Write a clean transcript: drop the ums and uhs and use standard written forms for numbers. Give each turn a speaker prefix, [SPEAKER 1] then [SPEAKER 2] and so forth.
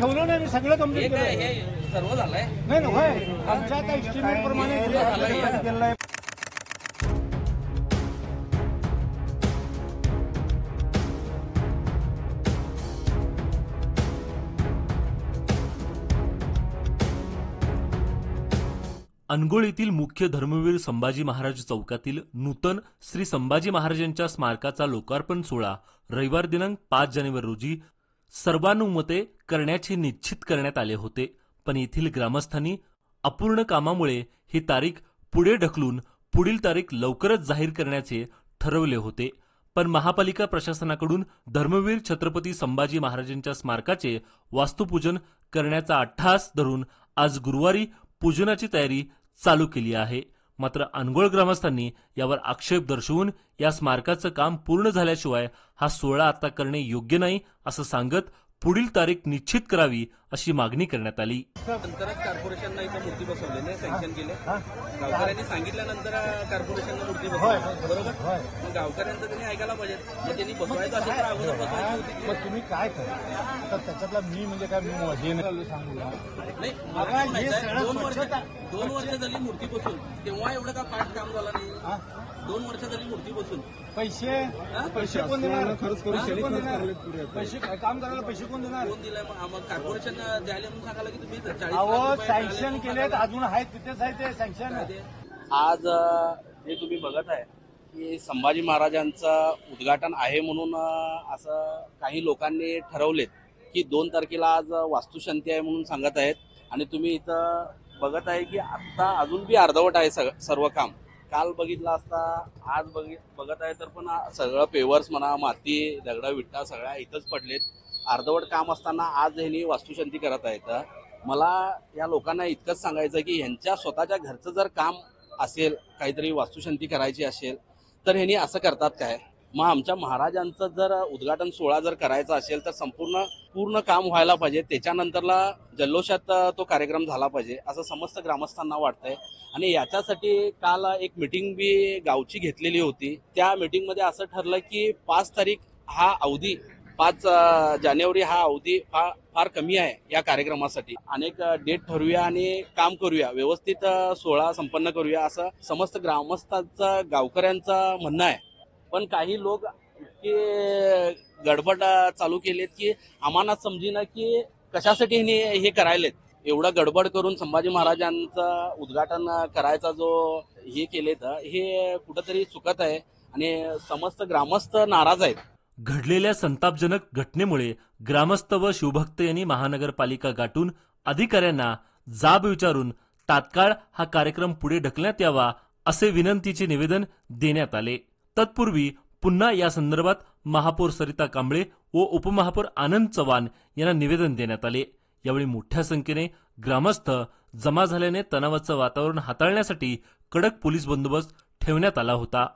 [SPEAKER 1] ठेवलं नाही, मी सगळं कंप्लीट
[SPEAKER 2] हे काय
[SPEAKER 1] केलं.
[SPEAKER 2] हे सर्व झालंय?
[SPEAKER 1] नाही ना होय, आमच्या आता एस्टिमेट प्रमाणे केलं आहे.
[SPEAKER 3] अनगोळ येथील मुख्य धर्मवीर संभाजी महाराज चौकातील नूतन श्री संभाजी महाराजांच्या स्मारकाचा लोकार्पण सोहळा रविवार दिनांक 5 जानेवारी रोजी सर्वानुमते करण्याचे निश्चित करण्यात आले होते, पण येथील ग्रामस्थांनी अपूर्ण कामामुळे ही तारीख पुढे ढकलून पुढील तारीख लवकरच जाहीर करण्याचे ठरवले होते. पण महापालिका प्रशासनाकडून धर्मवीर छत्रपती संभाजी महाराजांच्या स्मारकाचे वास्तुपूजन करण्याचा अट्टहास धरून आज गुरुवारी पूजनाची तयारी चालू केली आहे. मात्र अनगोळ ग्रामस्थांनी यावर आक्षेप दर्शवून या स्मारकाचं काम पूर्ण झाल्याशिवाय हा सोहळा आता करणे योग्य नाही असं सांगत पुढील तारीख निश्चित करावी अशी मागणी करण्यात आली.
[SPEAKER 2] नंतरच कॉर्पोरेशननं इथं मूर्ती बसवली नाही, सँक्शन केले. गावकऱ्यांनी सांगितल्यानंतर कॉर्पोरेशननं मूर्ती बसवली, बरोबर? मग गावकऱ्यांचं त्यांनी ऐकायला पाहिजे. मग त्यांनी बसवायचं असेल तर अगोदर बसवायची होती.
[SPEAKER 1] मग तुम्ही काय करा आता त्याच्यातला मी म्हणजे काय हे नाही सांगू
[SPEAKER 2] नाही, मला काय म्हणायचंय, 2 वर्ष झाली मूर्ती बसून, तेव्हा एवढं का पाठ काम झालं नाही? 2 वर्ष झाली मूर्ती बसून.
[SPEAKER 1] पैसे कोण देणार? पैसे काम करायला पैसे कोण देणार?
[SPEAKER 2] कोण दिलाय? मग कॉर्पोरेशन द्यायला म्हणून सांगायला की तुम्ही 40
[SPEAKER 1] अहो
[SPEAKER 2] लाख रुपये
[SPEAKER 1] सँक्शन केलेत, अजून आहेत तिथेच आहे ते सँक्शन.
[SPEAKER 2] आज जे तुम्ही बघत आहे की संभाजी महाराजांचं उद्घाटन आहे म्हणून असं काही लोकांनी ठरवलेत की 2 तारखेला आज वास्तुशांती आहे म्हणून सांगत आहेत. आणि तुम्ही इथं बघत आहे की आता अजून बी अर्धवट आहे सर्व काम. काल बघितलं असता, आज बघत आहे तर पण सगळं पेवर्स म्हणा, माती, दगड, विटा सगळ्या इथंच पडलेत. अर्धवट काम असताना आज ह्यांनी वास्तुशांती करत आहेत. मला या लोकांना इतकंच सांगायचं की ह्यांच्या स्वतःच्या घरचं जर काम असेल, काहीतरी वास्तुशांती करायची असेल तर ह्यांनी असं करतात काय? मग आमच्या महाराजांचं जर उद्घाटन सोहळा जर करायचा असेल तर पूर्ण काम व्हायला पाहिजे. त्याच्यानंतरला जल्लोषात तो कार्यक्रम झाला पाहिजे असं समस्त ग्रामस्थांना वाटतंय. आणि याच्यासाठी काल एक मीटिंग बी गावची घेतलेली होती. त्या मीटिंगमध्ये असं ठरलं की 5 तारीख हा अवधी, 5 जानेवारी हा अवधी फार कमी आहे या कार्यक्रमासाठी. अनेक डेट ठरवूया आणि काम करूया, व्यवस्थित सोहळा संपन्न करूया असं समस्त ग्रामस्थांचं, गावकऱ्यांचं म्हणणं आहे. पण काही लोक इतके गडबड चालू केलेत की आम्हाला समजेना की कशासाठी हे करायलेत. एवढं गडबड करून संभाजी महाराजांचं उद्घाटन करायचा जो हे केलेत, हे कुठंतरी चुकत आहे आणि समस्त ग्रामस्थ नाराज आहेत.
[SPEAKER 3] घडलेल्या संतापजनक घटनेमुळे ग्रामस्थ व शिवभक्त यांनी महानगरपालिका गाठून अधिकाऱ्यांना जाब विचारून तात्काळ हा कार्यक्रम पुढे ढकलण्यात यावा असे विनंतीचे निवेदन देण्यात आले. तत्पूर्वी पुन्हा या संदर्भात महापौर सरिता कांबळे व उपमहापौर आनंद चव्हाण यांना निवेदन देण्यात आले. यावेळी मोठ्या संख्येने ग्रामस्थ जमा झाल्याने तणावाचं वातावरण हाताळण्यासाठी कडक पोलीस बंदोबस्त ठेवण्यात आला होता.